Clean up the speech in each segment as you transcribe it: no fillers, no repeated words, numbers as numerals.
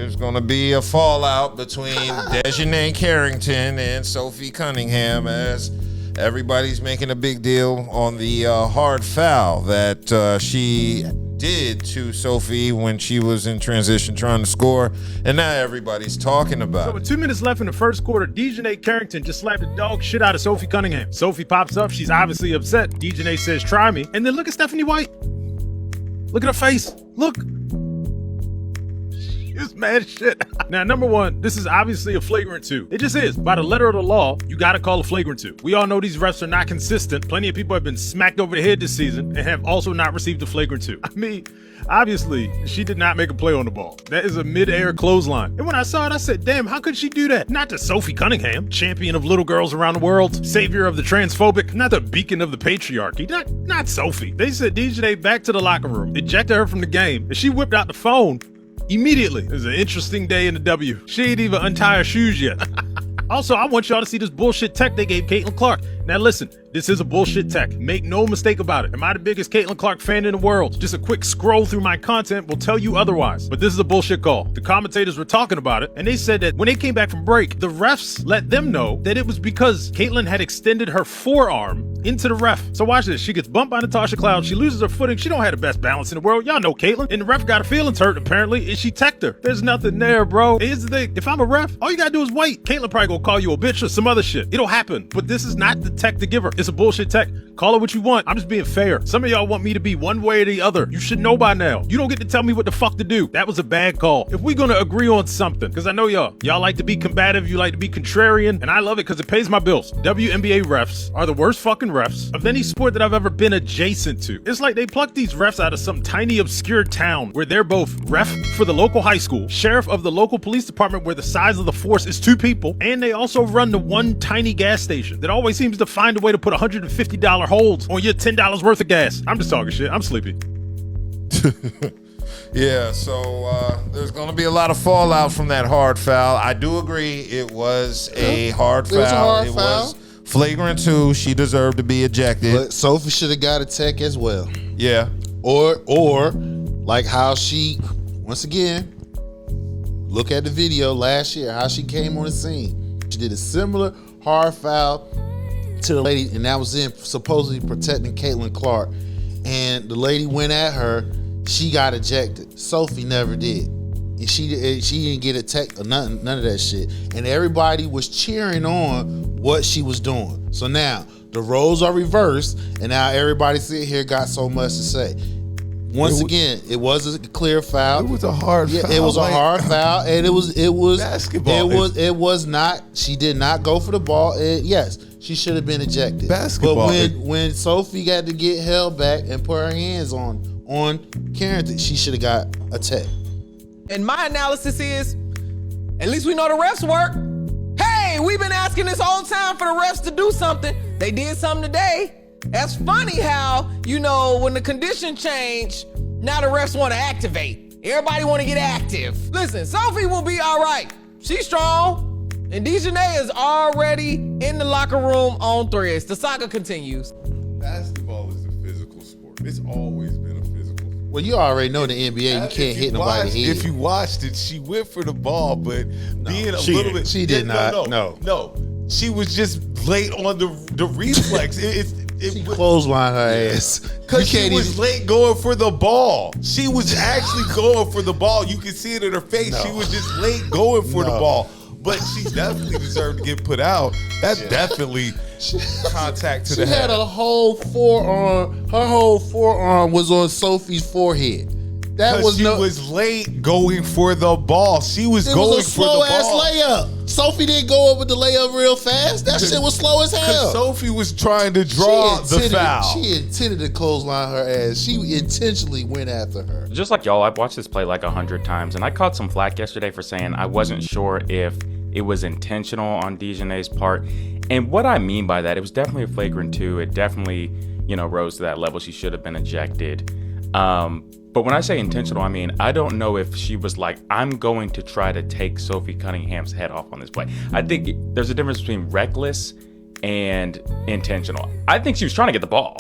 there's going to be a fallout between DiJonai Carrington and Sophie Cunningham as everybody's making a big deal on the hard foul that she did to Sophie when she was in transition trying to score, and now everybody's talking about So it. with 2 minutes left in the first quarter, DiJonai Carrington just slapped the dog shit out of Sophie Cunningham. Sophie pops up, she's obviously upset. DiJonai says, try me. And then look at Stephanie White. Look at her face. Look. She's mad as shit. Now, number one, this is obviously a flagrant 2. It just is. By the letter of the law, you gotta call a flagrant 2. We all know these refs are not consistent. Plenty of people have been smacked over the head this season and have also not received a flagrant 2. I mean, obviously, she did not make a play on the ball. That is a mid-air clothesline. And when I saw it, I said, damn, how could she do that? Not to Sophie Cunningham, champion of little girls around the world, savior of the transphobic, not the beacon of the patriarchy. Not Sophie. They said DiJonai back to the locker room, ejected her from the game, and she whipped out the phone immediately. It was an interesting day in the W. She ain't even untie her shoes yet. Also, I want y'all to see this bullshit tech they gave Caitlyn Clark. Now listen, this is a bullshit tech. Make no mistake about it. Am I the biggest Caitlyn Clark fan in the world? Just a quick scroll through my content will tell you otherwise. But this is a bullshit call. The commentators were talking about it, and they said that when they came back from break, the refs let them know that it was because Caitlyn had extended her forearm into the ref. So watch this. She gets bumped by Natasha Cloud. She loses her footing. She don't have the best balance in the world. Y'all know Caitlyn. And the ref got her feelings hurt, apparently, and she teched her. There's nothing there, bro. Here's the thing. If I'm a ref, all you gotta do is wait. Caitlyn probably gonna call you a bitch or some other shit. It'll happen. But this is not the tech to give her. It's a bullshit tech. Call it what you want. I'm just being fair. Some of y'all want me to be one way or the other. You should know by now. You don't get to tell me what the fuck to do. That was a bad call. If we're gonna agree on something, because I know y'all like to be combative, you like to be contrarian, and I love it because it pays my bills. WNBA refs are the worst fucking refs of any sport that I've ever been adjacent to. It's like they plucked these refs out of some tiny obscure town where they're both ref for the local high school, sheriff of the local police department where the size of the force is 2 people, and they also run the one tiny gas station that always seems to find a way to put $150 holds on your $10 worth of gas. I'm just talking shit. I'm sleepy. Yeah, so there's going to be a lot of fallout from that hard foul. I do agree it was a hard foul. It was a hard foul. Was flagrant 2. She deserved to be ejected. But Sophie should have got a tech as well. Yeah. Or like how she, once again, look at the video last year, how she came on the scene. She did a similar hard foul to the lady, and that was in supposedly protecting Caitlyn Clark. And the lady went at her, she got ejected. Sophie never did. And she didn't get a tech or none of that shit. And everybody was cheering on what she was doing. So now the roles are reversed, and now everybody sitting here got so much to say. Once again, it was a clear foul. It was a hard foul. It was a hard foul, and it was basketball. It was not. She did not go for the ball. Yes, she should have been ejected. Basketball. But when Sophie got to get held back and put her hands on Carrington, she should have got a tech. And my analysis is, at least we know the refs work. Hey, we've been asking this whole time for the refs to do something. They did something today. That's funny how, when the condition change, now the refs want to activate. Everybody want to get active. Listen, Sophie will be all right. She's strong. And DiJonai is already in the locker room on threads. The saga continues. Basketball is a physical sport. It's always been a physical sport. Well, you already know the NBA, you can't hit nobody's head. If you watched it, she went for the ball, but being a little bit... She did not. No. She was just late on the reflex. She clotheslined her ass. Because she was late going for the ball. She was actually going for the ball. You can see it in her face. She was just late going for the ball. But she definitely deserved to get put out. That's definitely contact to the head. She had a whole forearm. Her whole forearm was on Sophie's forehead. That was she was late going for the ball. She was going for the ball. It was a slow-ass layup. Sophie didn't go up with the layup real fast. That shit was slow as hell. Because Sophie was trying to draw the foul. She intended to clothesline her ass. She intentionally went after her. Just like y'all, I've watched this play like 100 times, and I caught some flack yesterday for saying I wasn't sure if it was intentional on DiJonai's part. And what I mean by that, it was definitely a flagrant 2. It definitely, rose to that level. She should have been ejected. But when I say intentional, I mean, I don't know if she was like, I'm going to try to take Sophie Cunningham's head off on this play. I think there's a difference between reckless and intentional. I think she was trying to get the ball.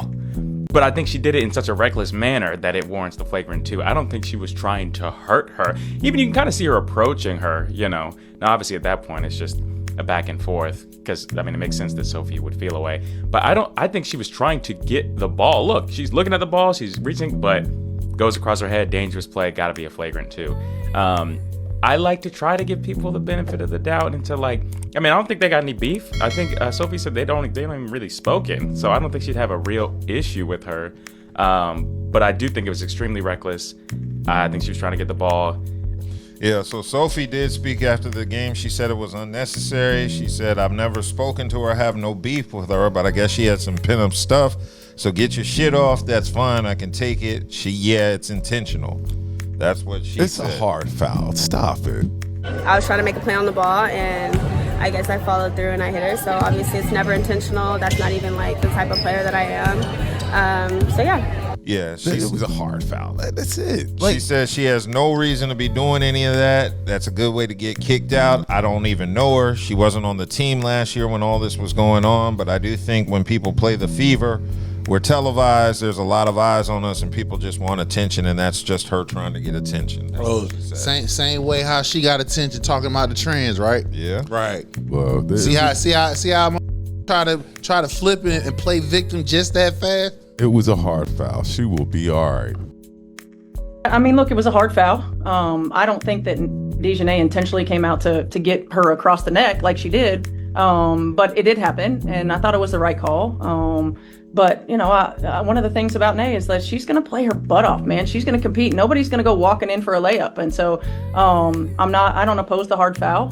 But I think she did it in such a reckless manner that it warrants the flagrant 2. I don't think she was trying to hurt her. Even you can kind of see her approaching her, Now, obviously at that point, it's just a back and forth because, it makes sense that Sophie would feel away. But I think she was trying to get the ball. Look, she's looking at the ball, she's reaching, but goes across her head, dangerous play, gotta be a flagrant 2. I like to try to give people the benefit of the doubt until I don't think they got any beef. I think Sophie said they don't even really spoken, so I don't think she'd have a real issue with her. But I do think it was extremely reckless. I think she was trying to get the ball. Yeah, so Sophie did speak after the game. She said it was unnecessary. She said, I've never spoken to her, have no beef with her, but I guess she had some pent-up stuff. So get your shit off. That's fine. I can take it. It's intentional. That's what she said. It's a hard foul. Stop it. I was trying to make a play on the ball, and I guess I followed through and I hit her. So obviously it's never intentional. That's not even like the type of player that I am. So yeah. Yeah, It was a hard foul. That's it. She says she has no reason to be doing any of that. That's a good way to get kicked out. I don't even know her. She wasn't on the team last year when all this was going on, but I do think when people play the Fever, we're televised, there's a lot of eyes on us, and people just want attention, and that's just her trying to get attention. That's what she said. Same way how she got attention talking about the trans, right? Yeah. Right. Well, See how I'm try to flip it and play victim just that fast? it was a hard foul. She will be all right. Look, it was a hard foul. I don't think that DiJonai intentionally came out to get her across the neck like she did. But it did happen, and I thought it was the right call. But one of the things about Nay is that she's going to play her butt off, man. She's going to compete. Nobody's going to go walking in for a layup. And so I don't oppose the hard foul.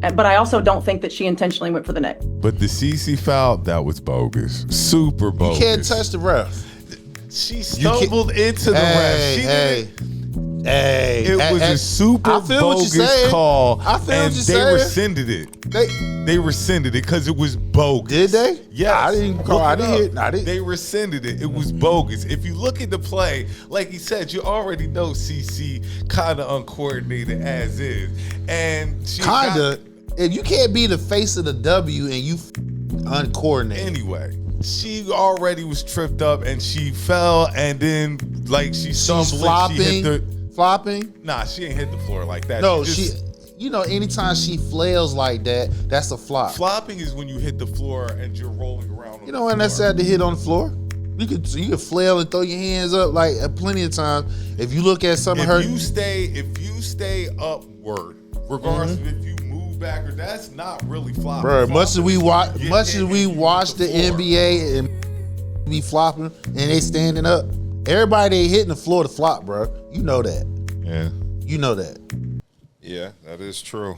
But I also don't think that she intentionally went for the neck. But the CC foul, that was bogus. Super bogus. You can't touch the ref. She stumbled into the ref. She didn't. It was a super bogus call. I feel what you're saying. They rescinded it. They rescinded it because it was bogus. Did they? Yeah, I didn't call. I didn't. They rescinded it. It was bogus. If you look at the play, like he said, you already know CC kind of uncoordinated as is, and she If you can't be the face of the W and you uncoordinated anyway. She already was tripped up and she fell, and then she stumbled. She's flopping. She hit flopping? Nah, she ain't hit the floor like that. No, anytime she flails like that, that's a flop. Flopping is when you hit the floor and you're rolling around. You know when that's sad to hit on the floor? You can flail and throw your hands up plenty of times. If you look at some of her, if you stay upward, regardless of if you move back or that's not really flopping. Bro, much as we watch the NBA and be flopping and they standing up, everybody ain't hitting the floor to flop, bro. You know that. Yeah. You know that. Yeah, that is true.